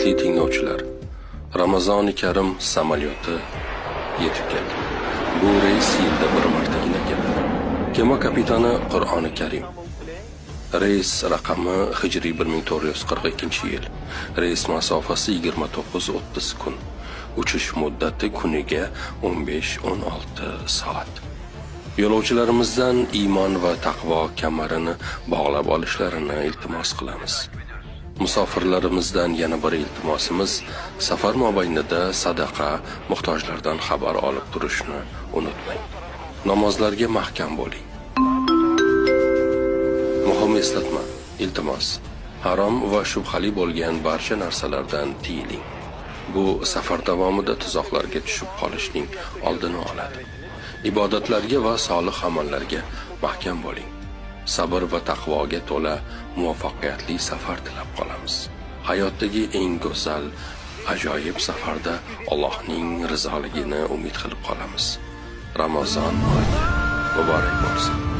Hurmatli tinglovchilar, Ramazoni Karim samolyoti yetib keldi. Bu reys yilda bir martagina keladi. Kema kapitani Qur'oni Karim. Reys raqami hijriy 1442-yil. Reys masofasi 29-30 kun. Uchish muddati kuniga 15-16 soat. Yo'lovchilarimizdan iymon va taqvo kamarini bog'lab olishlarini iltimos qilamiz. Musofirlarimizdan yana bir iltimosimiz, safar mobaynida sadaqa, muhtojlardan xabar olib turishni unutmang. Namozlarga mahkam bo'ling. Muhim eslatma, iltimos, harom va shubhali bo'lgan barcha narsalardan tiyiling. Bu safar davomida tuzoqlarga tushib qolishning oldini oladi. Ibodatlarga va solih amallarga mahkam bo'ling. Sabr va taqvoga to'la muvaffaqiyatli safar tilab qolamiz. Hayotdagi eng go'zal, ajoyib safarda Allohning rizoligini umid qilib qolamiz. Ramazon oyi muborak bo'lsin.